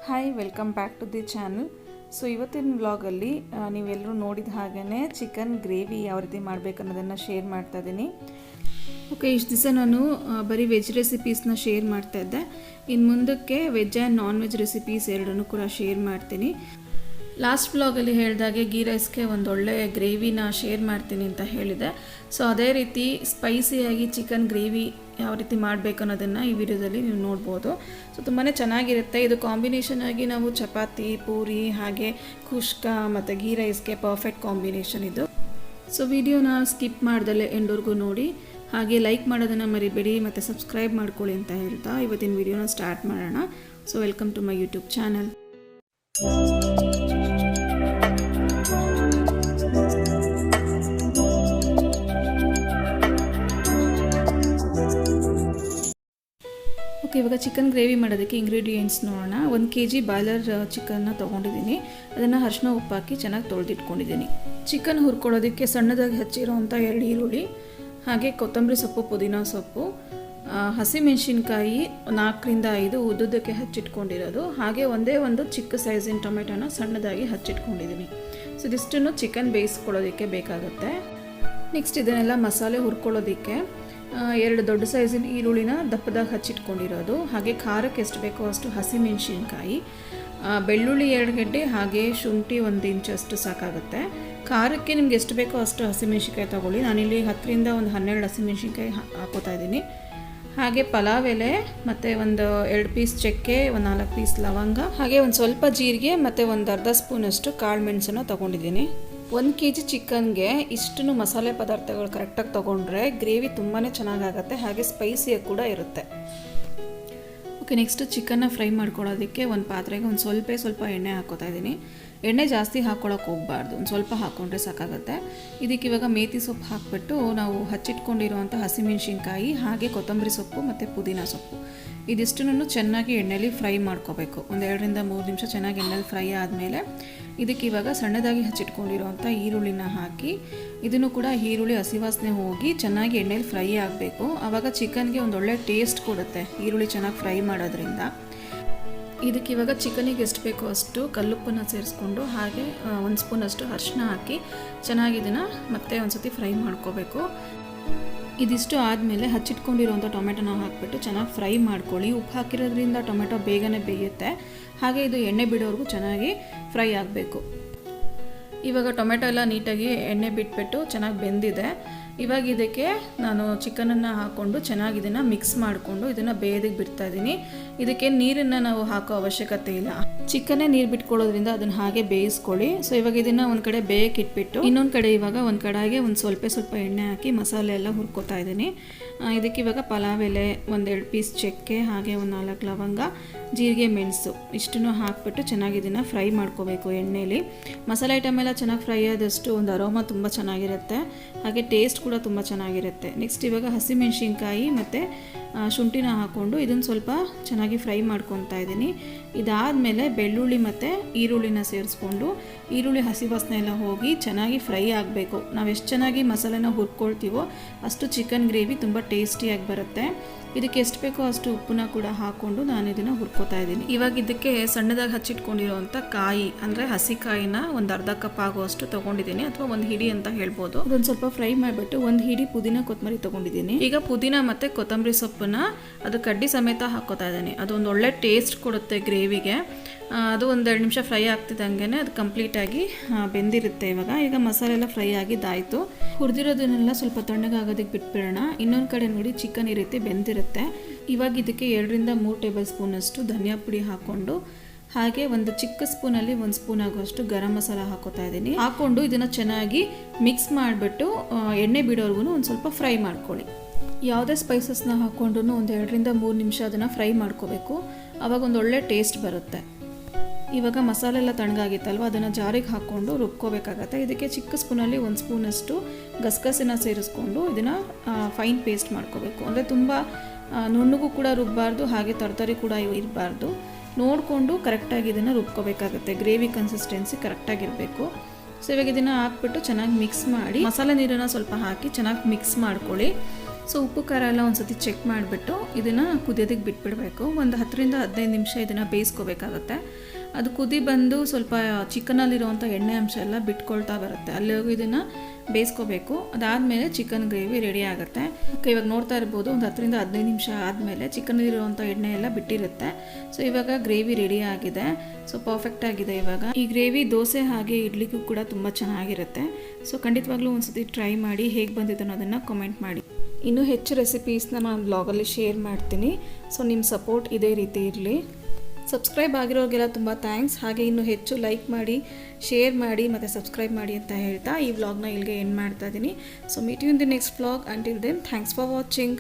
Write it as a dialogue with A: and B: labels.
A: Hi welcome back to the channel. So ಇವತ್ತಿನ ವ್ಲಾಗಲ್ಲಿ ನೀವೆಲ್ಲರೂ ನೋಡಿದ ಹಾಗೇ ಚಿಕನ್ ಗ್ರೇವಿ ಯಾವ ರೀತಿ ಮಾಡಬೇಕು ಅನ್ನೋದನ್ನು ಶೇರ್ ಮಾಡ್ತಾ ಇದ್ದೀನಿ. ಓಕೆ, ಇಷ್ಟು ದಿವಸ ನಾನು ಬರೀ ವೆಜ್ ರೆಸಿಪೀಸ್ನ ಶೇರ್ ಮಾಡ್ತಾ ಇದ್ದೆ. ಇನ್ನು ಮುಂದಕ್ಕೆ veg and non veg recipes ಎರಡನ್ನೂ ಕೂಡ ಶೇರ್ ಮಾಡ್ತೀನಿ. ಲಾಸ್ಟ್ ವ್ಲಾಗಲ್ಲಿ ಹೇಳಿದಾಗೆ ಗೀ ರೈಸ್ಗೆ ಒಂದೊಳ್ಳೆ ಗ್ರೇವಿನ ಶೇರ್ ಮಾಡ್ತೀನಿ ಅಂತ ಹೇಳಿದೆ. ಸೊ ಅದೇ ರೀತಿ ಸ್ಪೈಸಿಯಾಗಿ ಚಿಕನ್ ಗ್ರೇವಿ ಯಾವ ರೀತಿ ಮಾಡಬೇಕು ಅನ್ನೋದನ್ನು ಈ ವಿಡಿಯೋದಲ್ಲಿ ನೀವು ನೋಡ್ಬೋದು. ಸೊ ತುಂಬಾ ಚೆನ್ನಾಗಿರುತ್ತೆ. ಇದು ಕಾಂಬಿನೇಷನ್ ಆಗಿ ನಾವು ಚಪಾತಿ, ಪೂರಿ, ಹಾಗೆ ಕುಷ್ಕಾ ಮತ್ತು ಗೀ ರೈಸ್ಗೆ ಪರ್ಫೆಕ್ಟ್ ಕಾಂಬಿನೇಷನ್ ಇದು. ಸೊ ವಿಡಿಯೋನ ಸ್ಕಿಪ್ ಮಾಡ್ದಲ್ಲೇ ಎಂಡ್ವರೆಗೂ ನೋಡಿ, ಹಾಗೆ ಲೈಕ್ ಮಾಡೋದನ್ನು ಮರಿಬೇಡಿ ಮತ್ತು ಸಬ್ಸ್ಕ್ರೈಬ್ ಮಾಡ್ಕೊಳ್ಳಿ ಅಂತ ಹೇಳ್ತಾ ಇವತ್ತಿನ ವಿಡಿಯೋನ ಸ್ಟಾರ್ಟ್ ಮಾಡೋಣ. So welcome to my YouTube channel. Okay, ಇವಾಗ ಚಿಕನ್ ಗ್ರೇವಿ ಮಾಡೋದಕ್ಕೆ ಇಂಗ್ರೀಡಿಯೆಂಟ್ಸ್ ನೋಡೋಣ. 1 kg ಬಾಯ್ಲರ್ ಚಿಕನ್ನ ತೊಗೊಂಡಿದ್ದೀನಿ. ಅದನ್ನು ಅರಿಶಿನ ಉಪ್ಪು ಹಾಕಿ ಚೆನ್ನಾಗಿ ತೊಳೆದಿಟ್ಕೊಂಡಿದ್ದೀನಿ. ಚಿಕನ್ ಹುರ್ಕೊಳ್ಳೋದಕ್ಕೆ ಸಣ್ಣದಾಗಿ ಹಚ್ಚಿರೋವಂಥ 2 ಈರುಳ್ಳಿ, ಹಾಗೆ ಕೊತ್ತಂಬರಿ ಸೊಪ್ಪು, ಪುದೀನ ಸೊಪ್ಪು, ಹಸಿಮೆಣಸಿನ್ಕಾಯಿ 4ರಿಂದ 5 ಉದ್ದುದ್ದಕ್ಕೆ ಹಚ್ಚಿಟ್ಕೊಂಡಿರೋದು, ಹಾಗೆ ಒಂದೇ ಒಂದು ಚಿಕ್ಕ ಸೈಜಿನ ಟೊಮೆಟೊನ ಸಣ್ಣದಾಗಿ ಹಚ್ಚಿಟ್ಕೊಂಡಿದ್ದೀನಿ. ಸೊ ಇದಿಷ್ಟನ್ನು ಚಿಕನ್ ಬೇಯಿಸ್ಕೊಳ್ಳೋದಕ್ಕೆ ಬೇಕಾಗುತ್ತೆ. ನೆಕ್ಸ್ಟ್ ಇದನ್ನೆಲ್ಲ ಮಸಾಲೆ ಹುರ್ಕೊಳ್ಳೋದಕ್ಕೆ 2 ದೊಡ್ಡ ಸೈಜಿನ ಈರುಳ್ಳಿನ ದಪ್ಪದಾಗಿ ಹಚ್ಚಿಟ್ಕೊಂಡಿರೋದು, ಹಾಗೆ ಖಾರಕ್ಕೆ ಎಷ್ಟು ಬೇಕೋ ಅಷ್ಟು ಹಸಿಮೆಣಸಿನ್ಕಾಯಿ, ಬೆಳ್ಳುಳ್ಳಿ 2 ಗೆಡ್ಡೆ, ಹಾಗೆ ಶುಂಠಿ 1 ಇಂಚಷ್ಟು ಸಾಕಾಗುತ್ತೆ. ಖಾರಕ್ಕೆ ನಿಮ್ಗೆ ಎಷ್ಟು ಬೇಕೋ ಅಷ್ಟು ಹಸಿಮೆಣಸಿನ್ಕಾಯಿ ತೊಗೊಳ್ಳಿ. ನಾನಿಲ್ಲಿ 10ರಿಂದ 12 ಹಸಿಮೆಣಸಿನ್ಕಾಯಿ ಹಾಕೋತಾ ಇದ್ದೀನಿ. ಹಾಗೆ ಪಲಾವ್ ಎಲೆ ಮತ್ತು 2 ಪೀಸ್ ಚಕ್ಕೆ, 4 ಪೀಸ್ ಲವಂಗ, ಹಾಗೆ ಸ್ವಲ್ಪ ಜೀರಿಗೆ ಮತ್ತು ಅರ್ಧ ಸ್ಪೂನಷ್ಟು ಕಾಳು ಮೆಣಸನ್ನು ತೊಗೊಂಡಿದ್ದೀನಿ. 1 kg ಚಿಕನ್ಗೆ ಇಷ್ಟು ಮಸಾಲೆ ಪದಾರ್ಥಗಳು ಕರೆಕ್ಟಾಗಿ ತೊಗೊಂಡ್ರೆ ಗ್ರೇವಿ ತುಂಬಾ ಚೆನ್ನಾಗಾಗುತ್ತೆ, ಹಾಗೆ ಸ್ಪೈಸಿಯಾಗಿ ಕೂಡ ಇರುತ್ತೆ. ಓಕೆ, ನೆಕ್ಸ್ಟ್ ಚಿಕನ್ನ ಫ್ರೈ ಮಾಡ್ಕೊಳ್ಳೋದಕ್ಕೆ ಒಂದು ಪಾತ್ರೆಗೆ ಸ್ವಲ್ಪ ಎಣ್ಣೆ ಹಾಕೋತಾ ಇದ್ದೀನಿ. ಎಣ್ಣೆ ಜಾಸ್ತಿ ಹಾಕ್ಕೊಳ್ಳೋಕೆ ಹೋಗಬಾರ್ದು, ಸ್ವಲ್ಪ ಹಾಕ್ಕೊಂಡ್ರೆ ಸಾಕಾಗುತ್ತೆ. ಇದಕ್ಕೆ ಇವಾಗ ಮೇಥಿ ಸೊಪ್ಪು ಹಾಕಿಬಿಟ್ಟು ನಾವು ಹಚ್ಚಿಟ್ಕೊಂಡಿರುವಂಥ ಹಸಿಮೆಣಸಿನ್ಕಾಯಿ, ಹಾಗೆ ಕೊತ್ತಂಬರಿ ಸೊಪ್ಪು ಮತ್ತು ಪುದೀನ ಸೊಪ್ಪು ಇದಿಷ್ಟನ್ನು ಚೆನ್ನಾಗಿ ಎಣ್ಣೆಯಲ್ಲಿ ಫ್ರೈ ಮಾಡ್ಕೋಬೇಕು. 2ರಿಂದ 3 ನಿಮಿಷ ಚೆನ್ನಾಗಿ ಎಣ್ಣೆಲಿ ಫ್ರೈ ಆದಮೇಲೆ ಇದಕ್ಕೆ ಇವಾಗ ಸಣ್ಣದಾಗಿ ಹಚ್ಚಿಟ್ಕೊಂಡಿರುವಂಥ ಈರುಳ್ಳಿನ ಹಾಕಿ, ಇದನ್ನು ಕೂಡ ಈರುಳ್ಳಿ ಹಸಿವಾಸನೆ ಹೋಗಿ ಚೆನ್ನಾಗಿ ಎಣ್ಣೆಲಿ ಫ್ರೈ ಆಗಬೇಕು. ಆವಾಗ ಚಿಕನ್ಗೆ ಒಂದೊಳ್ಳೆ ಟೇಸ್ಟ್ ಕೊಡುತ್ತೆ ಈರುಳ್ಳಿ ಚೆನ್ನಾಗಿ ಫ್ರೈ ಮಾಡೋದ್ರಿಂದ. ಇದಕ್ಕೆ ಇವಾಗ ಚಿಕನಿಗೆ ಎಷ್ಟು ಬೇಕೋ ಅಷ್ಟು ಕಲ್ಲುಪ್ಪನ್ನು ಸೇರಿಸ್ಕೊಂಡು, ಹಾಗೆ 1 ಸ್ಪೂನಷ್ಟು ಅರಿಶಿನ ಹಾಕಿ ಚೆನ್ನಾಗಿ ಇದನ್ನು ಮತ್ತೆ ಒಂದು ಸತಿ ಫ್ರೈ ಮಾಡ್ಕೋಬೇಕು. ಇದಿಷ್ಟು ಆದಮೇಲೆ ಹಚ್ಚಿಟ್ಕೊಂಡಿರೋಂಥ ಟೊಮೆಟೊನ ಹಾಕಿಬಿಟ್ಟು ಚೆನ್ನಾಗಿ ಫ್ರೈ ಮಾಡ್ಕೊಳ್ಳಿ. ಉಪ್ಪು ಹಾಕಿರೋದ್ರಿಂದ ಟೊಮೆಟೊ ಬೇಗನೆ ಬೇಯುತ್ತೆ, ಹಾಗೆ ಇದು ಎಣ್ಣೆ ಬಿಡೋವರೆಗೂ ಚೆನ್ನಾಗಿ ಫ್ರೈ ಆಗಬೇಕು. ಇವಾಗ ಟೊಮೆಟೊ ಎಲ್ಲ ನೀಟಾಗಿ ಎಣ್ಣೆ ಬಿಟ್ಬಿಟ್ಟು ಚೆನ್ನಾಗಿ ಬೆಂದಿದೆ. ಇವಾಗ ಇದಕ್ಕೆ ನಾನು ಚಿಕನನ್ನು ಹಾಕ್ಕೊಂಡು ಚೆನ್ನಾಗಿ ಇದನ್ನು ಮಿಕ್ಸ್ ಮಾಡಿಕೊಂಡು ಇದನ್ನು ಬೇಯೋದಕ್ಕೆ ಬಿಡ್ತಾ ಇದ್ದೀನಿ. ಇದಕ್ಕೆ ನೀರನ್ನು ನಾವು ಹಾಕೋ ಅವಶ್ಯಕತೆ ಇಲ್ಲ, ಚಿಕನ್ನೇ ನೀರು ಬಿಟ್ಕೊಳ್ಳೋದ್ರಿಂದ ಅದನ್ನು ಹಾಗೆ ಬೇಯಿಸ್ಕೊಳ್ಳಿ. ಸೊ ಇವಾಗ ಇದನ್ನು ಒಂದು ಕಡೆ ಬೇಯಕ್ಕೆ ಇಟ್ಬಿಟ್ಟು ಇನ್ನೊಂದು ಕಡೆ ಇವಾಗ ಒಂದು ಕಡೆಗೆ ಸ್ವಲ್ಪ ಎಣ್ಣೆ ಹಾಕಿ ಮಸಾಲೆ ಎಲ್ಲ ಹುರ್ಕೋತಾ ಇದ್ದೀನಿ. ಇದಕ್ಕೆ ಇವಾಗ ಪಲಾವ್ ಎಲೆ, 2 ಪೀಸ್ ಚಕ್ಕೆ, ಹಾಗೆ 4 ಲವಂಗ, ಜೀರಿಗೆ, ಮೆಣಸು ಇಷ್ಟನ್ನು ಹಾಕ್ಬಿಟ್ಟು ಚೆನ್ನಾಗಿ ಇದನ್ನು ಫ್ರೈ ಮಾಡ್ಕೋಬೇಕು ಎಣ್ಣೆಯಲ್ಲಿ. ಮಸಾಲೆ ಐಟಮ್ ಎಲ್ಲ ಚೆನ್ನಾಗಿ ಫ್ರೈ ಆದಷ್ಟು ಒಂದು ಅರೋಮಾ ತುಂಬ ಚೆನ್ನಾಗಿರುತ್ತೆ, ಹಾಗೆ ಟೇಸ್ಟ್ ಕೂಡ ತುಂಬ ಚೆನ್ನಾಗಿರುತ್ತೆ. ನೆಕ್ಸ್ಟ್ ಇವಾಗ ಹಸಿಮೆಣಸಿನ್ಕಾಯಿ ಮತ್ತು ಶುಂಠಿನ ಹಾಕ್ಕೊಂಡು ಇದನ್ನು ಸ್ವಲ್ಪ ಚೆನ್ನಾಗಿ ಫ್ರೈ ಮಾಡ್ಕೊತಾ ಇದ್ದೀನಿ. ಇದಾದಮೇಲೆ ಬೆಳ್ಳುಳ್ಳಿ ಮತ್ತು ಈರುಳ್ಳಿನ ಸೇರಿಸ್ಕೊಂಡು ಈರುಳ್ಳಿ ಹಸಿ ವಾಸನೆ ಎಲ್ಲ ಹೋಗಿ ಚೆನ್ನಾಗಿ ಫ್ರೈ ಆಗಬೇಕು. ನಾವು ಎಷ್ಟು ಚೆನ್ನಾಗಿ ಮಸಾಲೆನ ಹುರ್ಕೊಳ್ತೀವೋ ಅಷ್ಟು ಚಿಕನ್ ಗ್ರೇವಿ ತುಂಬ ಟೇಸ್ಟಿಯಾಗಿ ಬರುತ್ತೆ. ಇದಕ್ಕೆ ಎಷ್ಟು ಬೇಕೋ ಅಷ್ಟು ಉಪ್ಪನ್ನ ಕೂಡ ಹಾಕ್ಕೊಂಡು ನಾನು ಇದನ್ನು ಹುರ್ಕೋತಾ ಇದ್ದೀನಿ. ಇವಾಗ ಇದಕ್ಕೆ ಸಣ್ಣದಾಗಿ ಹಚ್ಚಿಟ್ಕೊಂಡಿರೋವಂಥ ಕಾಯಿ ಅಂದರೆ ಹಸಿಕಾಯಿನ ಒಂದು ಅರ್ಧ ಕಪ್ ಆಗುವಷ್ಟು ತೊಗೊಂಡಿದ್ದೀನಿ, ಅಥವಾ 1 ಹಿಡಿ ಅಂತ ಹೇಳ್ಬೋದು. ಅದೊಂದು ಸ್ವಲ್ಪ ಫ್ರೈ ಮಾಡಿಬಿಟ್ಟು 1 ಹಿಡಿ ಪುದೀನ ಕೊತ್ತಂಬರಿ ತೊಗೊಂಡಿದ್ದೀನಿ. ಈಗ ಪುದೀನ ಮತ್ತು ಕೊತ್ತಂಬರಿ ಸೊಪ್ಪನ್ನ ಅದು ಕಡ್ಡಿ ಸಮೇತ ಹಾಕೋತಾ ಇದ್ದೀನಿ. ಅದೊಂದು ಒಳ್ಳೆ ಟೇಸ್ಟ್ ಕೊಡುತ್ತೆ ಗ್ರೇವಿಗೆ. ಅದು 2 ನಿಮಿಷ ಫ್ರೈ ಆಗ್ತಿದ್ದಂಗೆ ಅದು ಕಂಪ್ಲೀಟಾಗಿ ಬೆಂದಿರುತ್ತೆ. ಈಗ ಮಸಾಲೆ ಎಲ್ಲ ಫ್ರೈ ಆಗಿದ್ದಾಯಿತು. ಹುರಿದಿರೋದನ್ನೆಲ್ಲ ಸ್ವಲ್ಪ ತಣ್ಣಗಾಗೋದಕ್ಕೆ ಬಿಟ್ಬಿಡೋಣ. ಇನ್ನೊಂದು ಕಡೆ ನೋಡಿ ಚಿಕನ್ ಈ ರೀತಿ ಬೆಂದಿರುತ್ತೆ. ಇವಾಗ ಇದಕ್ಕೆ 2ರಿಂದ 3 ಟೇಬಲ್ ಸ್ಪೂನಷ್ಟು ಧನಿಯಾ ಪುಡಿ ಹಾಕ್ಕೊಂಡು, ಹಾಗೆ ಒಂದು ಚಿಕ್ಕ ಸ್ಪೂನಲ್ಲಿ 1 ಸ್ಪೂನ್ ಆಗುವಷ್ಟು ಗರಂ ಮಸಾಲ ಹಾಕೋತಾ ಇದ್ದೀನಿ. ಹಾಕ್ಕೊಂಡು ಇದನ್ನು ಚೆನ್ನಾಗಿ ಮಿಕ್ಸ್ ಮಾಡಿಬಿಟ್ಟು ಎಣ್ಣೆ ಬಿಡೋರ್ಗು ಒಂದು ಸ್ವಲ್ಪ ಫ್ರೈ ಮಾಡ್ಕೊಳ್ಳಿ. ಯಾವುದೇ ಸ್ಪೈಸಸ್ನ ಹಾಕ್ಕೊಂಡು 2ರಿಂದ 3 ನಿಮಿಷ ಅದನ್ನು ಫ್ರೈ ಮಾಡ್ಕೋಬೇಕು. ಆವಾಗ ಒಂದೊಳ್ಳೆ ಟೇಸ್ಟ್ ಬರುತ್ತೆ. ಇವಾಗ ಮಸಾಲೆ ಎಲ್ಲ ತಣ್ಣಗಾಗಿತ್ತಲ್ವ, ಅದನ್ನು ಜಾರಿಗೆ ಹಾಕ್ಕೊಂಡು ರುಬ್ಕೋಬೇಕಾಗತ್ತೆ. ಇದಕ್ಕೆ ಚಿಕ್ಕ ಸ್ಪೂನಲ್ಲಿ 1 ಸ್ಪೂನಷ್ಟು ಗಸಗಸೆನ ಸೇರಿಸ್ಕೊಂಡು ಇದನ್ನು ಫೈನ್ ಪೇಸ್ಟ್ ಮಾಡ್ಕೋಬೇಕು. ಅಂದರೆ ತುಂಬ ನುಣ್ಣಗೂ ಕೂಡ ರುಬ್ಬಾರ್ದು, ಹಾಗೆ ತರಕಾರಿ ಕೂಡ ಇರಬಾರ್ದು. ನೋಡಿಕೊಂಡು ಕರೆಕ್ಟಾಗಿ ಇದನ್ನು ರುಬ್ಕೋಬೇಕಾಗತ್ತೆ. ಗ್ರೇವಿ ಕನ್ಸಿಸ್ಟೆನ್ಸಿ ಕರೆಕ್ಟಾಗಿರಬೇಕು. ಸೊ ಇವಾಗ ಇದನ್ನು ಹಾಕ್ಬಿಟ್ಟು ಚೆನ್ನಾಗಿ ಮಿಕ್ಸ್ ಮಾಡಿ ಮಸಾಲೆ ನೀರನ್ನು ಸ್ವಲ್ಪ ಹಾಕಿ ಚೆನ್ನಾಗಿ ಮಿಕ್ಸ್ ಮಾಡ್ಕೊಳ್ಳಿ. ಸೊ ಉಪ್ಪು ಖಾರ ಎಲ್ಲ ಒಂದು ಸತಿ ಚೆಕ್ ಮಾಡಿಬಿಟ್ಟು ಇದನ್ನು ಕುದಿಯೋದಕ್ಕೆ ಬಿಟ್ಬಿಡಬೇಕು. ಒಂದು 10ರಿಂದ 15 ನಿಮಿಷ ಇದನ್ನು ಬೇಯಿಸ್ಕೋಬೇಕಾಗತ್ತೆ. ಅದು ಕುದಿ ಬಂದು ಸ್ವಲ್ಪ ಚಿಕನಲ್ಲಿರುವಂಥ ಎಣ್ಣೆ ಅಂಶ ಎಲ್ಲ ಬಿಟ್ಕೊಳ್ತಾ ಬರುತ್ತೆ, ಅಲ್ಲಿವರೆಗೂ ಇದನ್ನು ಬೇಯಿಸ್ಕೋಬೇಕು. ಅದಾದಮೇಲೆ ಚಿಕನ್ ಗ್ರೇವಿ ರೆಡಿ ಆಗುತ್ತೆ. ಓಕೆ, ಇವಾಗ ನೋಡ್ತಾ ಇರ್ಬೋದು ಒಂದು 10ರಿಂದ 15 ನಿಮಿಷ ಆದಮೇಲೆ ಚಿಕನಲ್ಲಿರುವಂಥ ಎಣ್ಣೆ ಎಲ್ಲ ಬಿಟ್ಟಿರುತ್ತೆ. ಸೊ ಇವಾಗ ಗ್ರೇವಿ ರೆಡಿ ಆಗಿದೆ. ಸೊ ಪರ್ಫೆಕ್ಟ್ ಆಗಿದೆ. ಇವಾಗ ಈ ಗ್ರೇವಿ ದೋಸೆ ಹಾಗೆ ಇಡ್ಲಿಗೂ ಕೂಡ ತುಂಬ ಚೆನ್ನಾಗಿರುತ್ತೆ. ಸೊ ಖಂಡಿತವಾಗ್ಲೂ ಒಂದು ಸತಿ ಟ್ರೈ ಮಾಡಿ, ಹೇಗೆ ಬಂದಿದೆ ಅನ್ನೋದನ್ನು ಕಮೆಂಟ್ ಮಾಡಿ. ಇನ್ನೂ ಹೆಚ್ಚು ರೆಸಿಪೀಸ್ನ ನಾನು ಬ್ಲಾಗಲ್ಲಿ ಶೇರ್ ಮಾಡ್ತೀನಿ. ಸೊ ನಿಮ್ಮ ಸಪೋರ್ಟ್ ಇದೇ ರೀತಿ ಇರಲಿ. ಸಬ್ಸ್ಕ್ರೈಬ್ ಆಗಿರೋರಿಗೆಲ್ಲ ತುಂಬ ಥ್ಯಾಂಕ್ಸ್. ಹಾಗೆ ಇನ್ನೂ ಹೆಚ್ಚು ಲೈಕ್ ಮಾಡಿ, ಶೇರ್ ಮಾಡಿ ಮತ್ತು ಸಬ್ಸ್ಕ್ರೈಬ್ ಮಾಡಿ ಅಂತ ಹೇಳ್ತಾ ಈ ವ್ಲಾಗ್ನ ಇಲ್ಲಿಗೆ ಎಂಡ್ ಮಾಡ್ತಾ ಇದ್ದೀನಿ. So meet you in the next vlog. Until then thanks for watching.